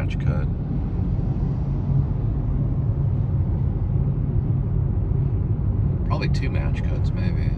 match cut. Probably 2 match cuts, maybe.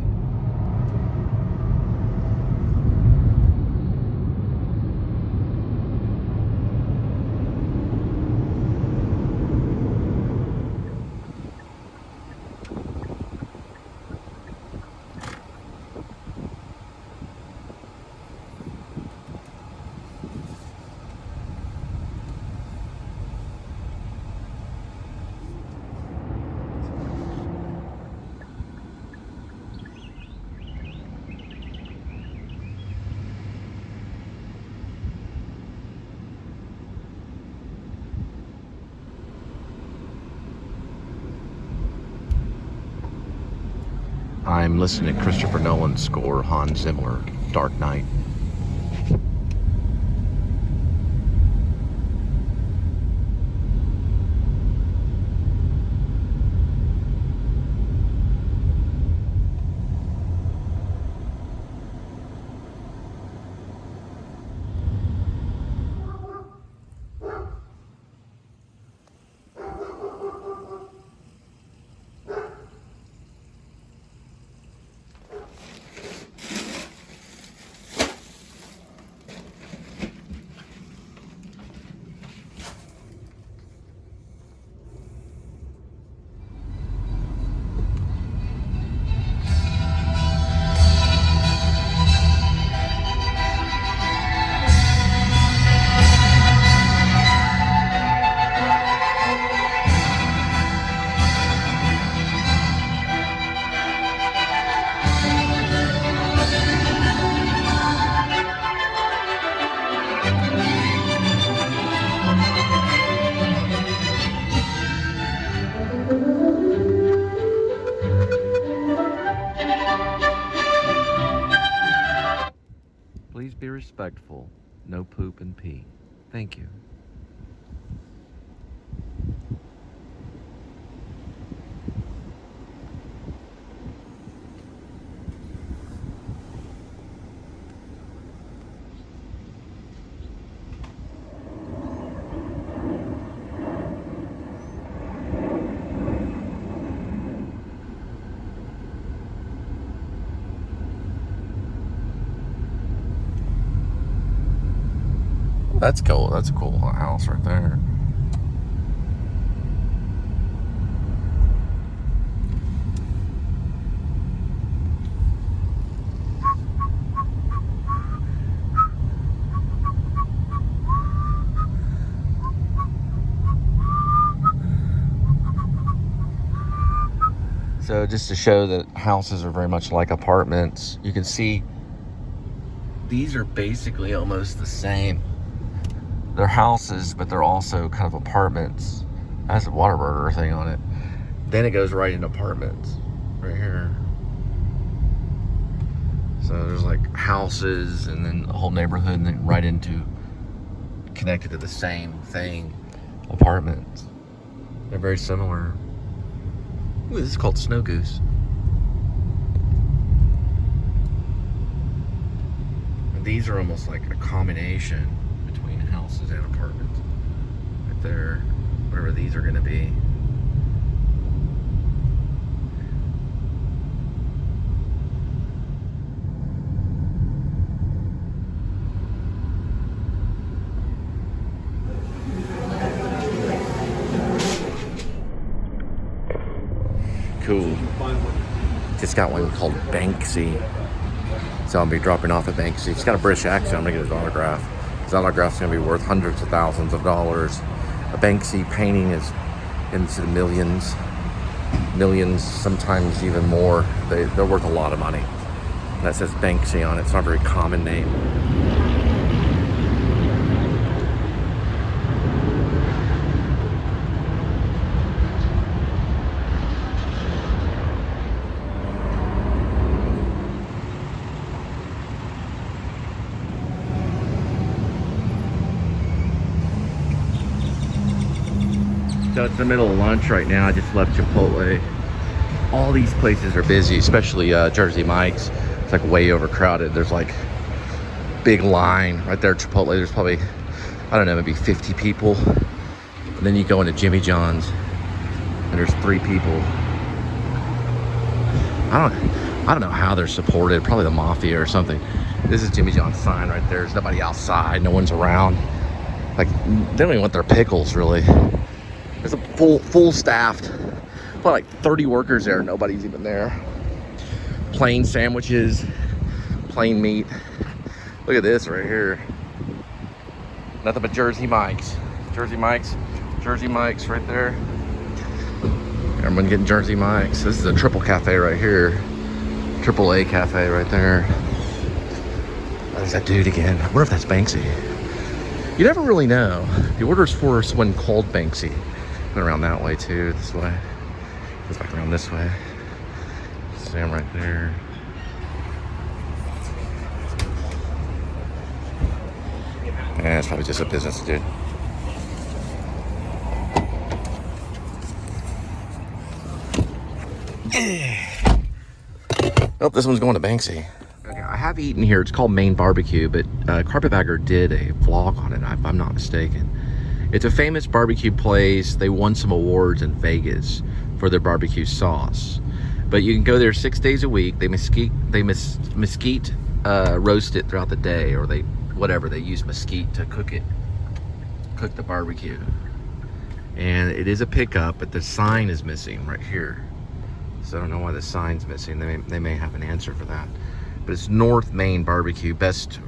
I'm listening to Christopher Nolan's score, Hans Zimmer, Dark Knight. Please be respectful. No poop and pee. Thank you. That's cool. That's a cool house right there. So just to show that houses are very much like apartments, you can see these are basically almost the same. They're houses, but they're also kind of apartments. It has a Whataburger thing on it. Then it goes right into apartments, right here. So there's like houses and then a whole neighborhood and then right into, connected to the same thing, apartments. They're very similar. Ooh, this is called Snow Goose. And these are almost like a combination between houses and apartments. Right there, whatever these are gonna be. Cool. Just got one called Banksy. So I'll be dropping off at Banksy. He's got a British accent. I'm gonna get his autograph. His autograph's gonna be worth hundreds of thousands of dollars. A Banksy painting is into the millions, sometimes even more. They're worth a lot of money. That says Banksy on it. It's not a very common name. So it's the middle of lunch right now. I just left Chipotle. All these places are busy, especially Jersey Mike's. It's like way overcrowded. There's like big line right there at Chipotle. There's probably I don't know, maybe 50 people. And then you go into Jimmy John's and there's 3 people. I don't know how they're supported. Probably the mafia or something. This is Jimmy John's sign right there. There's nobody outside. No one's around. Like, they don't even want their pickles, really. There's a full staffed. Probably like 30 workers there. Nobody's even there. Plain sandwiches. Plain meat. Look at this right here. Nothing but Jersey Mike's. Jersey Mike's right there. Everyone getting Jersey Mike's. This is a triple cafe right here. Triple A cafe right there. There's that dude again. I wonder if that's Banksy. You never really know. The order's for someone called Banksy. Went around that way too, this way. Goes back around this way. Sam right there. Yeah, it's probably just a business dude. Oh, this one's going to Banksy. Okay, I have eaten here. It's called Maine Barbecue, but Carpetbagger did a vlog on it, if I'm not mistaken. It's a famous barbecue place. They won some awards in Vegas for their barbecue sauce. But you can go there 6 days a week. They mesquite roast it throughout the day, or they use mesquite to cook the barbecue. And it is a pickup, but the sign is missing right here. So I don't know why the sign's missing. They may have an answer for that. But it's North Maine Barbecue. Best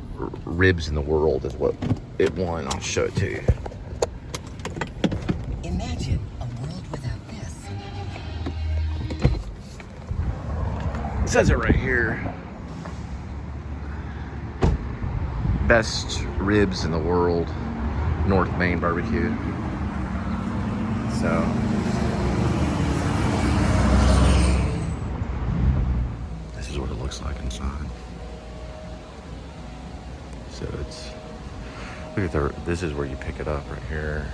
ribs in the world is what it won. I'll show it to you. Imagine a world without this. It says it right here. Best ribs in the world. North Maine Barbecue. So... this is what it looks like inside. So it's, look at this is where you pick it up right here.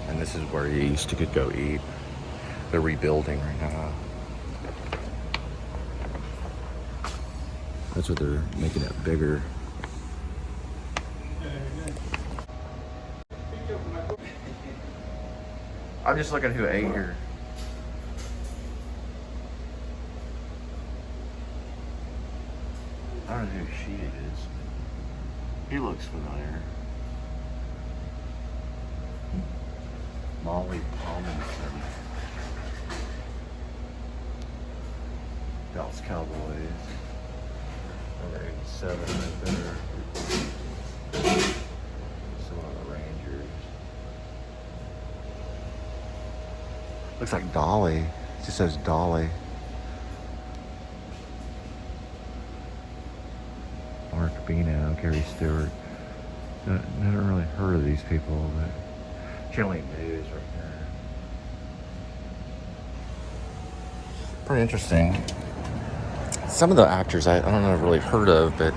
And this is where you used to go eat. They're rebuilding right now. That's what they're making it bigger. I'm just looking who ate here. I don't know who she is. He looks familiar. Molly Palmerson. Dallas Cowboys. Number 87 right there. Some of the Rangers. Looks like Dolly. It just says Dolly. Mark Bino, Gary Stewart. Never really heard of these people, but Chilling News right there. Pretty interesting. Some of the actors I don't know I've really heard of, but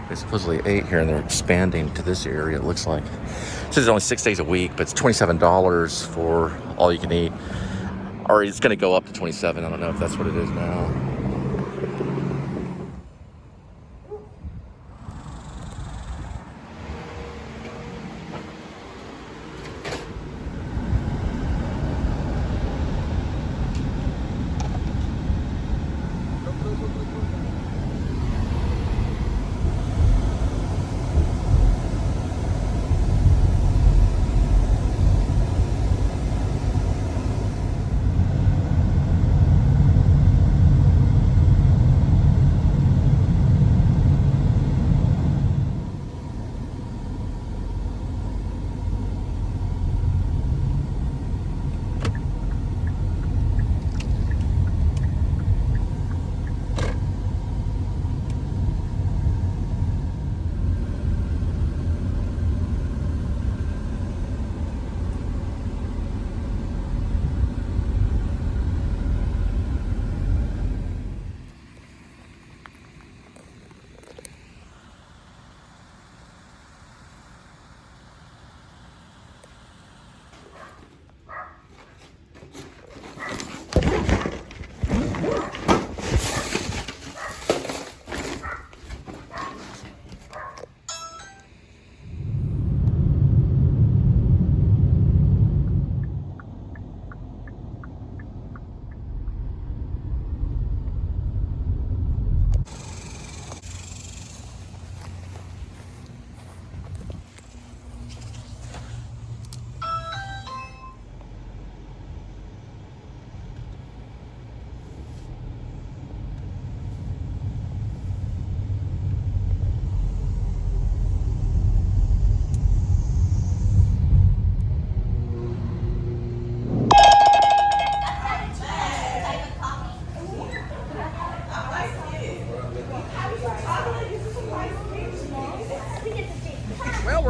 they supposedly ate here and they're expanding to this area, it looks like. It says it's only 6 days a week, but it's $27 for all you can eat. Or it's going to go up to 27. I don't know if that's what it is now.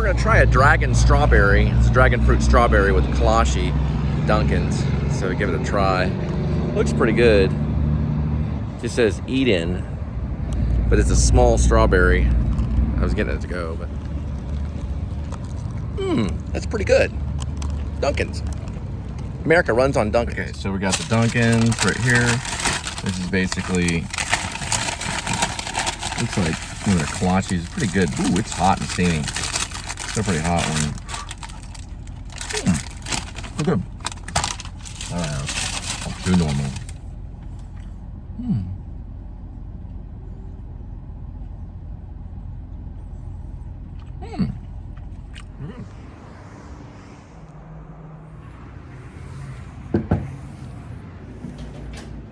gonna try a dragon strawberry. It's a dragon fruit strawberry with kolache Dunkin's. So give it a try. Looks pretty good. Just says eat in, but it's a small strawberry. I was getting it to go, but that's pretty good. Dunkin's. America runs on Dunkin'. Okay, so we got the Dunkin's right here. This is basically, looks like one of the kolaches. It's pretty good. Ooh, it's hot and steamy. Still pretty hot one. Good. I'll do normal.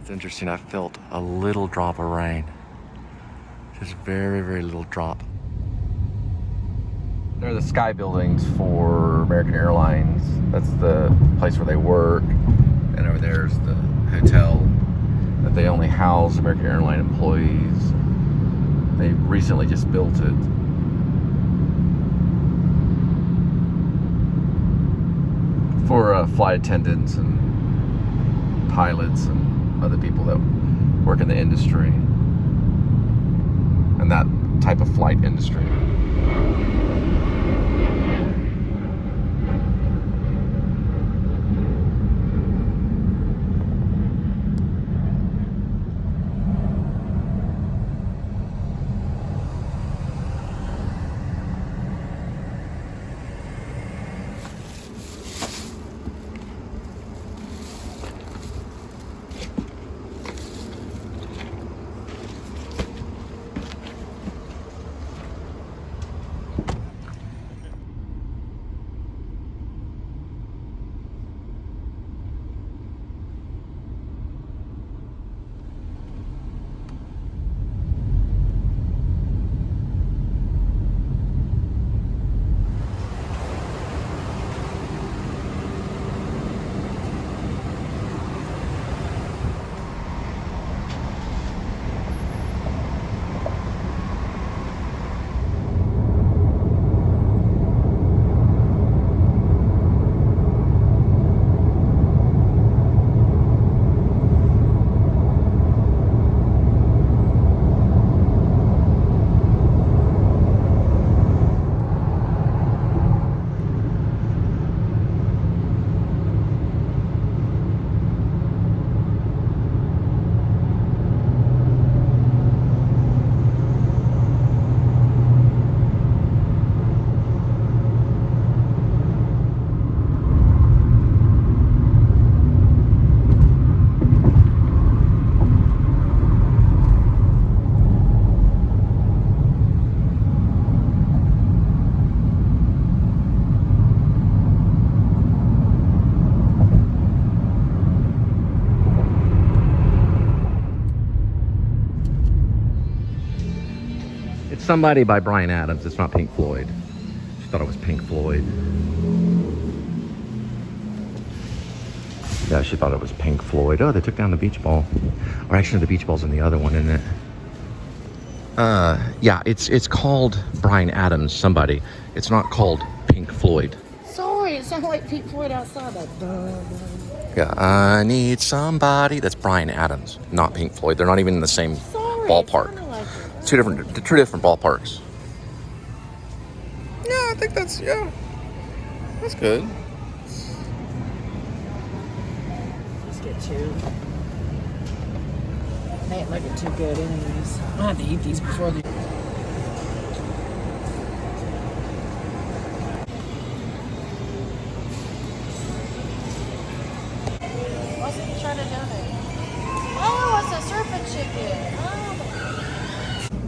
It's interesting, I felt a little drop of rain. Just very, very little drop. There are the sky buildings for American Airlines. That's the place where they work. And over there's the hotel that they only house American Airline employees. They recently just built it. For flight attendants and pilots and other people that work in the industry and that type of flight industry. Somebody by Bryan Adams. It's not Pink Floyd. She thought it was Pink Floyd. Yeah, she thought it was Pink Floyd. Oh, they took down the beach ball. Or actually, the beach ball's in the other one, isn't it? Yeah, it's called Bryan Adams. Somebody. It's not called Pink Floyd. Sorry, it sounded like Pink Floyd outside. Like, Yeah, I need somebody. That's Bryan Adams, not Pink Floyd. They're not even in the same ballpark. Two different ballparks. Yeah, I think that's good. Let's get two. They ain't looking too good anyways. I have to eat these before they... What's he trying to donate? Oh, it's a serpent chicken. Oh.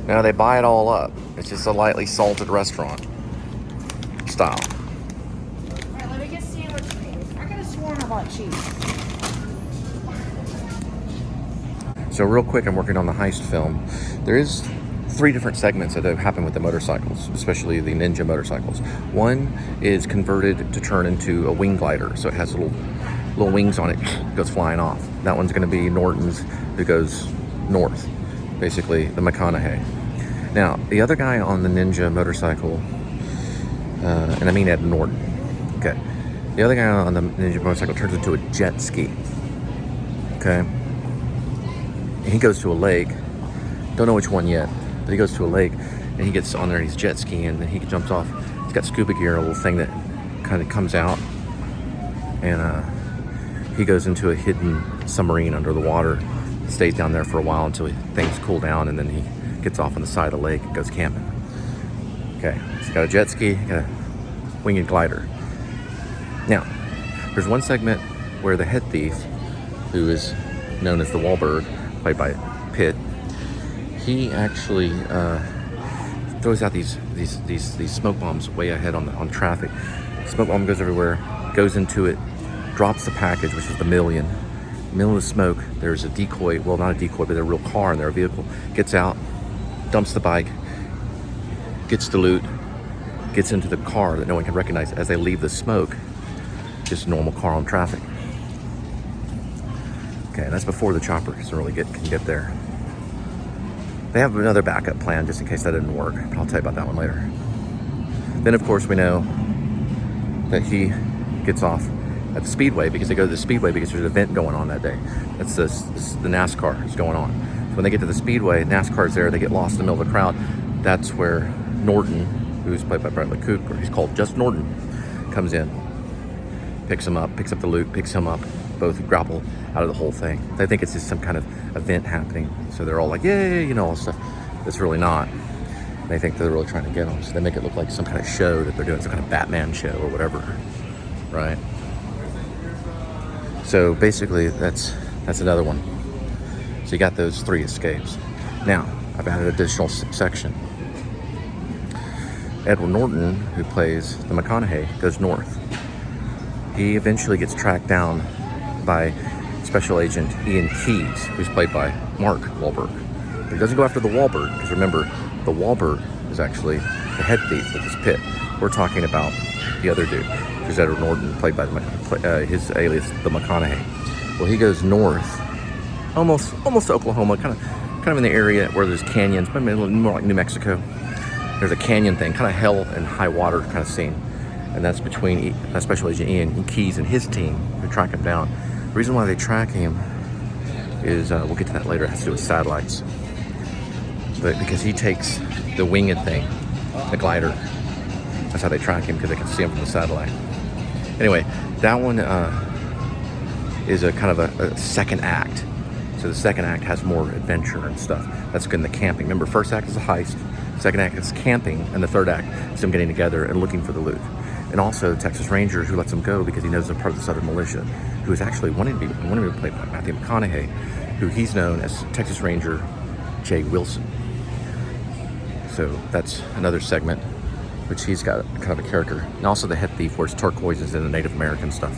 No, they buy it all up. It's just a lightly salted restaurant style. Alright, let me get sandwich things. I could have sworn I bought cheese. So real quick, I'm working on the Heist film. There is 3 different segments that have happened with the motorcycles, especially the Ninja motorcycles. One is converted to turn into a wing glider, so it has little wings on it, goes flying off. That one's going to be Norton's, who goes north, basically the McConaughey. Now, the other guy on the Ninja motorcycle, And I mean Ed Norton. Okay. The other guy on the ninja motorcycle turns into a jet ski. Okay. And he goes to a lake. Don't know which one yet, but he goes to a lake and he gets on there and he's jet skiing and then he jumps off. He's got scuba gear, a little thing that kind of comes out, and he goes into a hidden submarine under the water, stays down there for a while until things cool down, and then he gets off on the side of the lake and goes camping. Okay, so he's got a jet ski, got a winged glider. Now, there's one segment where the head thief, who is known as the Wahlberg, played by Pitt, he actually throws out these smoke bombs way ahead on traffic. Smoke bomb goes everywhere, goes into it, drops the package, which is the million. In the middle of the smoke, there's a decoy, well, not a decoy, but a real car in their vehicle, gets out, dumps the bike, gets the loot, gets into the car that no one can recognize as they leave the smoke. Just a normal car on traffic. Okay, and that's before the chopper can get there. They have another backup plan just in case that didn't work, but I'll tell you about that one later. Then, of course, we know that he gets off at the Speedway because they go to the Speedway because there's an event going on that day. That's the NASCAR is going on. So when they get to the Speedway, NASCAR's there, they get lost in the middle of the crowd. That's where Norton, who's played by Bradley Cooper, he's called just Norton, comes in, picks him up, picks up the loot, picks him up. Both grapple out of the whole thing. They think it's just some kind of event happening. So they're all like, yay, you know, all stuff. It's really not. They think they're really trying to get them. So they make it look like some kind of show that they're doing, some kind of Batman show or whatever, right? So basically that's another one. So you got those 3 escapes. Now, I've added an additional section. Edward Norton, who plays the McConaughey, goes north. He eventually gets tracked down by Special Agent Keys, who's played by Mark Wahlberg. But he doesn't go after the Wahlberg, because remember, the Wahlberg is actually the head thief with his Pitt. We're talking about the other dude, who's Edward Norton, played by his alias, the McConaughey. Well, he goes north, almost to Oklahoma, kind of in the area where there's canyons, maybe more like New Mexico. There's a canyon thing, kind of hell and high water kind of scene. And that's between Special Agent Ian Keys and his team who track him down. The reason why they track him is, we'll get to that later, it has to do with satellites. But because he takes the winged thing, the glider, that's how they track him, because they can see him from the satellite. Anyway, that one is a kind of a second act. So the second act has more adventure and stuff. That's good in the camping. Remember, first act is a heist, second act is camping, and the third act is them getting together and looking for the loot. And also Texas Ranger, who lets him go because he knows they're part of the Southern Militia, who is actually wanting to be played by Matthew McConaughey, who he's known as Texas Ranger Jay Wilson. So that's another segment, which he's got kind of a character. And also the head thief, where it's turquoise is in the Native American stuff.